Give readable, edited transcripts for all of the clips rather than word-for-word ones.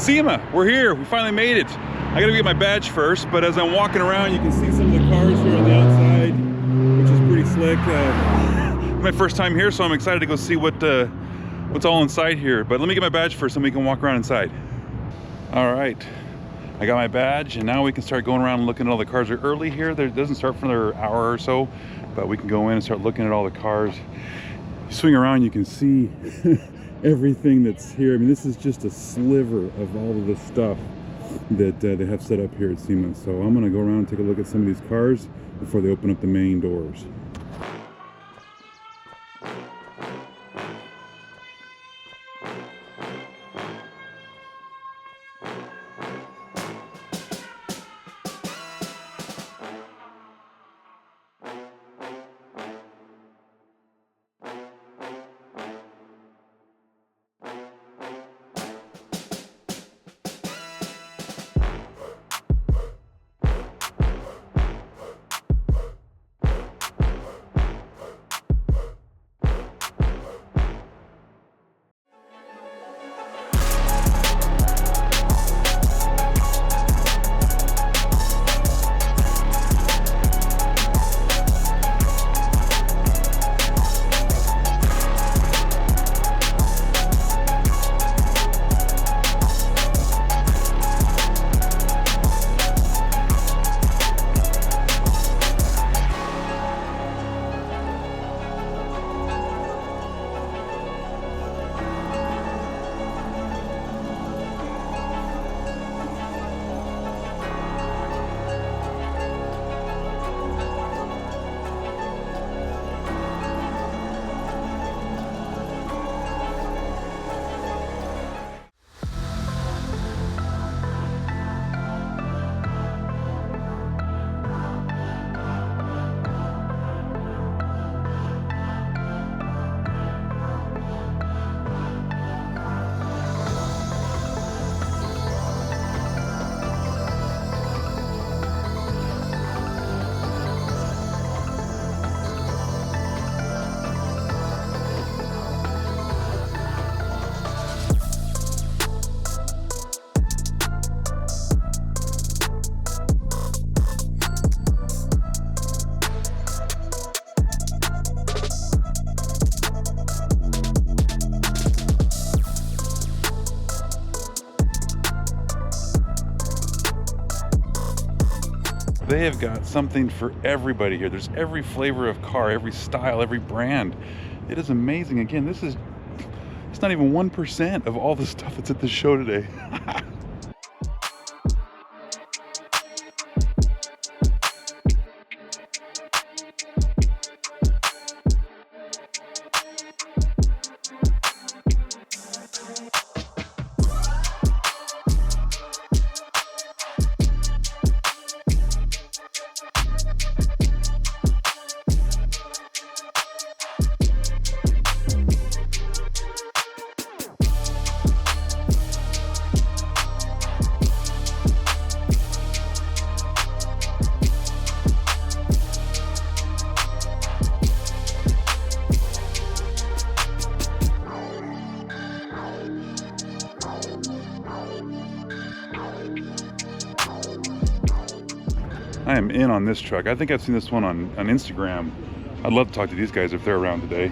SEMA, we're here. We finally made it. I gotta get my badge first, but as I'm walking around, you can see some of the cars here on the outside, which is pretty slick. My first time here, so I'm excited to go see what's all inside here. But let me get my badge first, and we can walk around inside. All right, I got my badge, and now we can start going around and looking at all the cars. They're early here. It doesn't start for another hour or so, but we can go in and start looking at all the cars. You swing around, you can see everything that's here. I mean, this is just a sliver of all of the stuff that they have set up here at SEMA. So I'm gonna go around and take a look at some of these cars before they open up the main doors. They have got something for everybody here. There's every flavor of car, every style, every brand. It is amazing. Again, it's not even 1% of all the stuff that's at the show today. I am in on this truck. I think I've seen this one on Instagram. I'd love to talk to these guys if they're around today.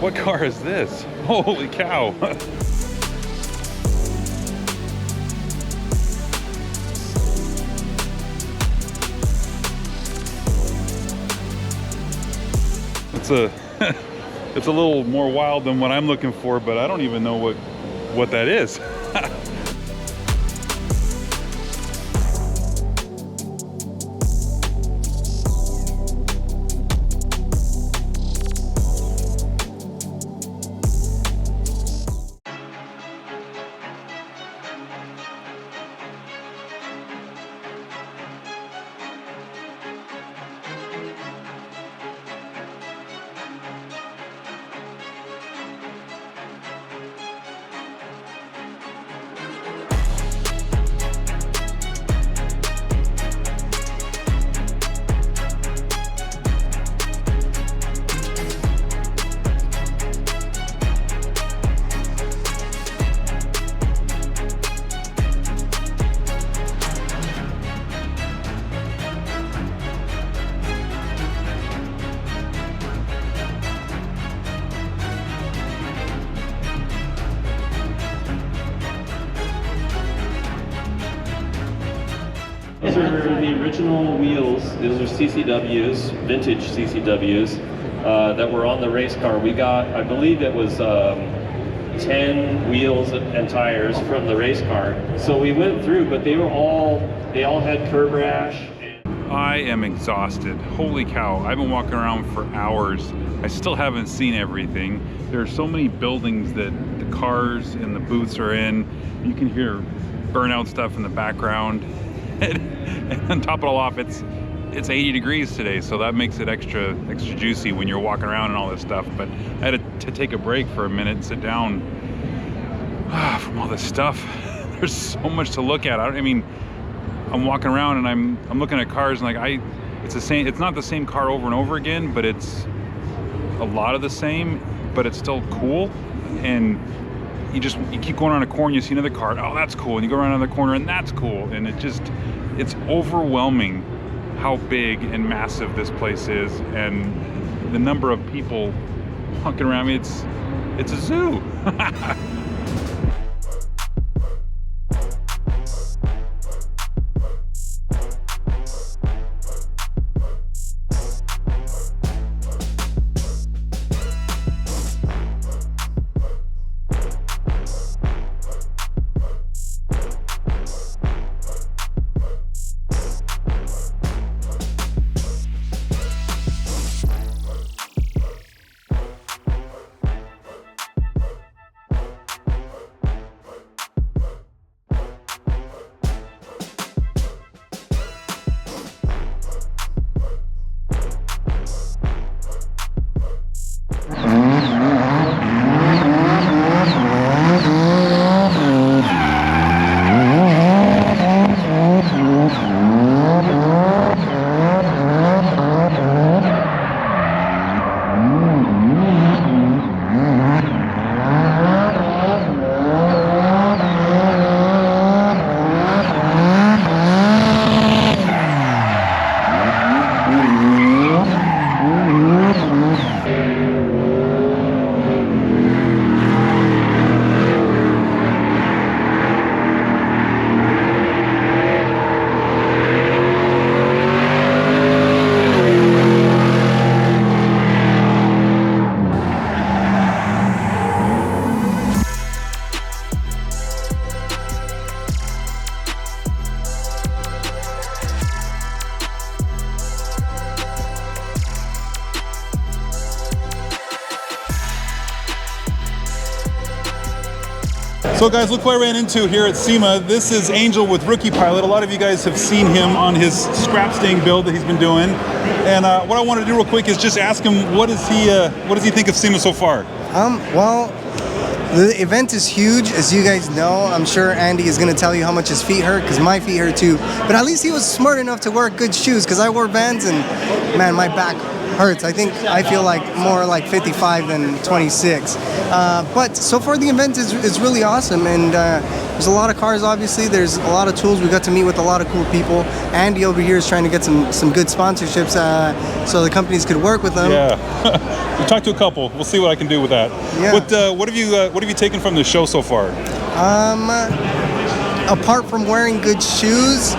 What car is this? Holy cow. It's a little more wild than what I'm looking for, but I don't even know what that is. These are the original wheels. These are CCWs, vintage CCWs, that were on the race car. We got, I believe it was 10 wheels and tires from the race car. So we went through, but they all had curb rash. I am exhausted. Holy cow. I've been walking around for hours. I still haven't seen everything. There are so many buildings that the cars and the booths are in. You can hear burnout stuff in the background. And on top of it all off, it's 80 degrees today, so that makes it extra juicy when you're walking around and all this stuff. But I had to take a break for a minute and sit down from all this stuff. There's so much to look at. I mean, I'm walking around and I'm looking at cars and like it's the same. It's not the same car over and over again, but it's a lot of the same. But it's still cool. And you keep going around a corner, you see another car, oh, that's cool, and you go around another corner and that's cool, and it's overwhelming how big and massive this place is, and the number of people walking around. I mean, it's a zoo. So guys, look what I ran into here at SEMA. This is Angel with Rookie Pilot. A lot of you guys have seen him on his scrap staying build that he's been doing. And what I want to do real quick is just ask him, what does he think of SEMA so far? Well, the event is huge, as you guys know. I'm sure Andy is going to tell you how much his feet hurt, because my feet hurt too. But at least he was smart enough to wear good shoes, because I wore Vans and man, my back hurts. I feel like more like 55 than 26. But so far the event is really awesome, and there's a lot of cars. Obviously, there's a lot of tools. We got to meet with a lot of cool people. Andy over here is trying to get some good sponsorships so the companies could work with them. Yeah, we talked to a couple. We'll see what I can do with that. Yeah. What have you taken from the show so far? Apart from wearing good shoes,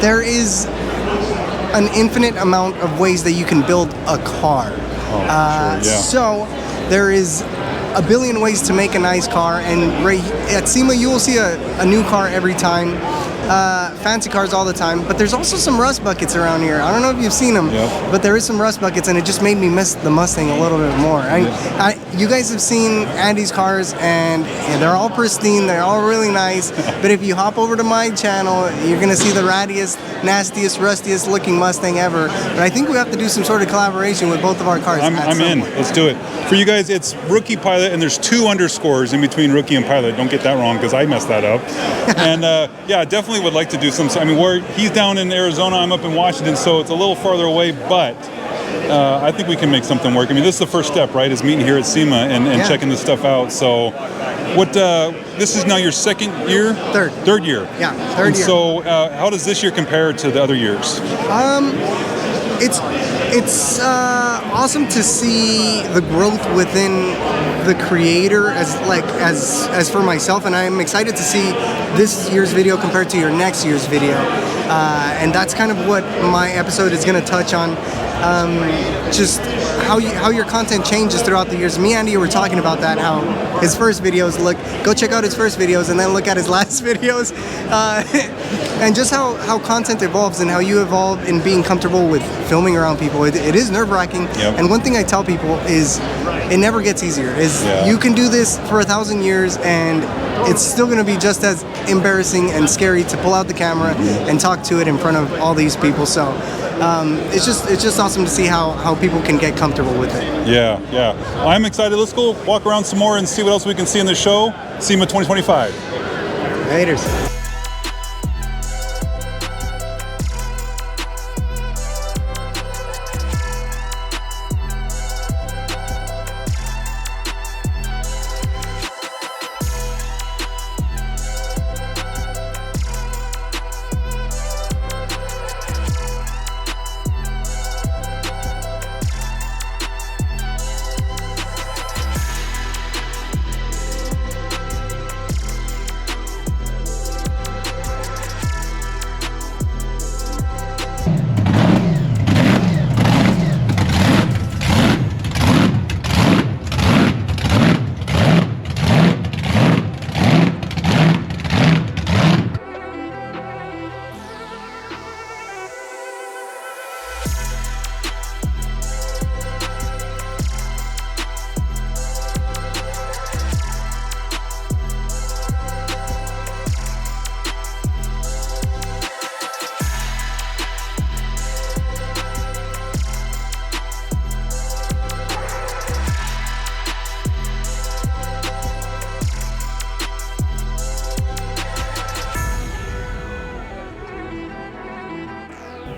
there is an infinite amount of ways that you can build a car. Sure, yeah. So there is a billion ways to make a nice car, and right at SEMA you will see a new car every time. Fancy cars all the time, but there's also some rust buckets around here. I don't know if you've seen them, yep. but there is some rust buckets, and it just made me miss the Mustang a little bit more. You guys have seen Andy's cars, and they're all pristine, they're all really nice, but if you hop over to my channel, you're gonna see the rattiest, nastiest, rustiest looking Mustang ever. But I think we have to do some sort of collaboration with both of our cars. I'm in. Let's do it. For you guys, it's Rookie Pilot, and there's 2 underscores in between Rookie and Pilot. Don't get that wrong, because I messed that up. And yeah, definitely would like to do some. I mean, he's down in Arizona, I'm up in Washington, so it's a little farther away, but I think we can make something work. I mean, this is the first step, right? Is meeting here at SEMA and yeah. checking this stuff out. So, this is now your second year? Third year. Yeah, third year. So, how does this year compare to the other years? It's awesome to see the growth within the creator as for myself, and I'm excited to see this year's video compared to your next year's video, and that's kind of what my episode is going to touch on. Just how your content changes throughout the years. Me and Andy were talking about that, how his first videos go check out his first videos and then look at his last videos, and just how content evolves and how you evolve in being comfortable with filming around people. It is nerve-wracking, yep. And one thing I tell people is it never gets easier. You can do this for 1,000 years and it's still going to be just as embarrassing and scary to pull out the camera and talk to it in front of all these people. So it's just awesome to see how people can get comfortable with it. Yeah. Well, I'm excited. Let's go walk around some more and see what else we can see in the show. SEMA 2025. Laters.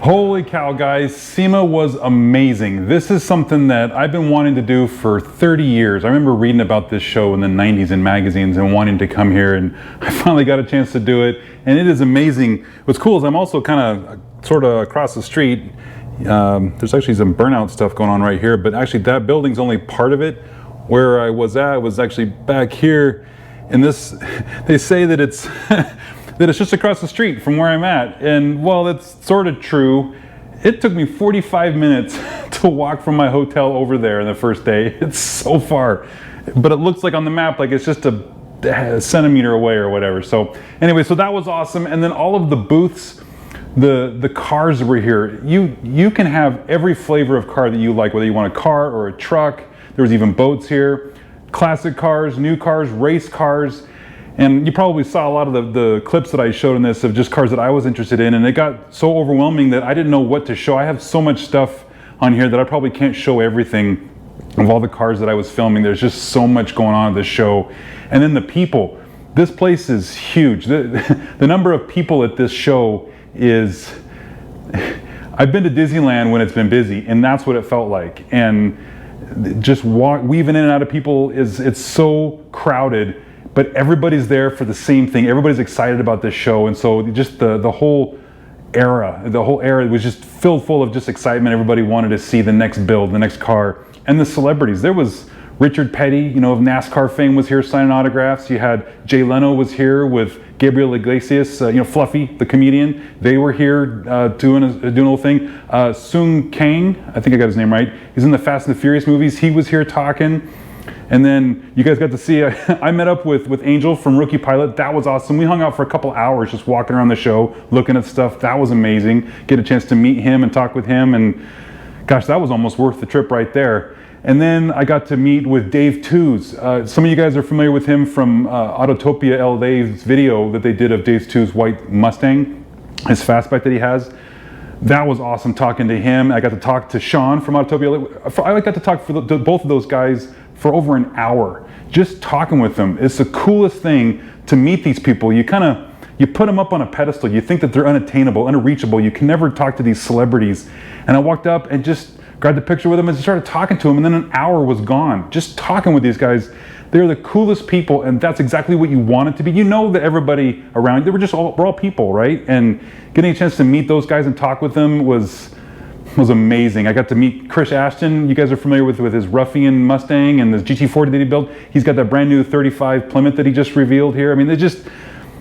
Holy cow, guys, SEMA was amazing. This is something that I've been wanting to do for 30 years. I remember reading about this show in the 90s in magazines and wanting to come here, and I finally got a chance to do it, and it is amazing. What's cool is I'm also kind of sort of across the street. There's actually some burnout stuff going on right here, but actually that building's only part of it. Where I was at was actually back here, and this, they say that it's that it's just across the street from where I'm at. And while that's sort of true, it took me 45 minutes to walk from my hotel over there in the first day. It's so far, but it looks like on the map like it's just a centimeter away or whatever. So anyway, so that was awesome. And then all of the booths, the cars were here. You can have every flavor of car that you like, whether you want a car or a truck. There was even boats here, classic cars, new cars, race cars. And you probably saw a lot of the clips that I showed in this of just cars that I was interested in, and it got so overwhelming that I didn't know what to show. I have so much stuff on here that I probably can't show everything of all the cars that I was filming. There's just so much going on at this show. And then the people. This place is huge. The number of people at this show is, I've been to Disneyland when it's been busy, and that's what it felt like. And just weaving in and out of people it's so crowded, but everybody's there for the same thing. Everybody's excited about this show, and so just the whole era was just filled full of just excitement. Everybody wanted to see the next build, the next car, and the celebrities. There was Richard Petty, you know, of NASCAR fame, was here signing autographs. You had Jay Leno was here with Gabriel Iglesias, you know, Fluffy, the comedian. They were here doing a little thing. Sung Kang, I think I got his name right. He's in the Fast and the Furious movies. He was here talking. And then you guys got to see, I met up with Angel from Rookie Pilot. That was awesome. We hung out for a couple hours just walking around the show, looking at stuff. That was amazing. Get a chance to meet him and talk with him. And gosh, that was almost worth the trip right there. And then I got to meet with Dave Tews. Some of you guys are familiar with him from Autotopia LA's video that they did of Dave Tews' white Mustang, his fastback that he has. That was awesome talking to him. I got to talk to Sean from Autotopia LA. I got to talk to both of those guys for over an hour, just talking with them. It's the coolest thing to meet these people. You put them up on a pedestal. You think that they're unattainable, unreachable. You can never talk to these celebrities. And I walked up and just grabbed a picture with them and started talking to them, and then an hour was gone just talking with these guys. They're the coolest people, and that's exactly what you want it to be. You know that everybody around, we're all people, right? And getting a chance to meet those guys and talk with them was amazing. I got to meet Chris Ashton. You guys are familiar with his Ruffian Mustang and the GT40 that he built. He's got that brand new 35 Plymouth that he just revealed here. I mean, they're just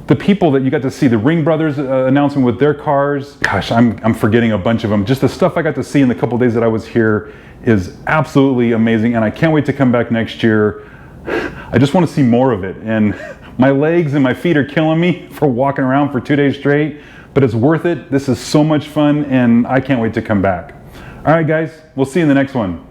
the people that you got to see, the Ring Brothers announcement with their cars. Gosh, I'm forgetting a bunch of them. Just the stuff I got to see in the couple days that I was here is absolutely amazing, and I can't wait to come back next year. I just want to see more of it, and my legs and my feet are killing me for walking around for 2 days straight, but it's worth it. This is so much fun, and I can't wait to come back. All right, guys, we'll see you in the next one.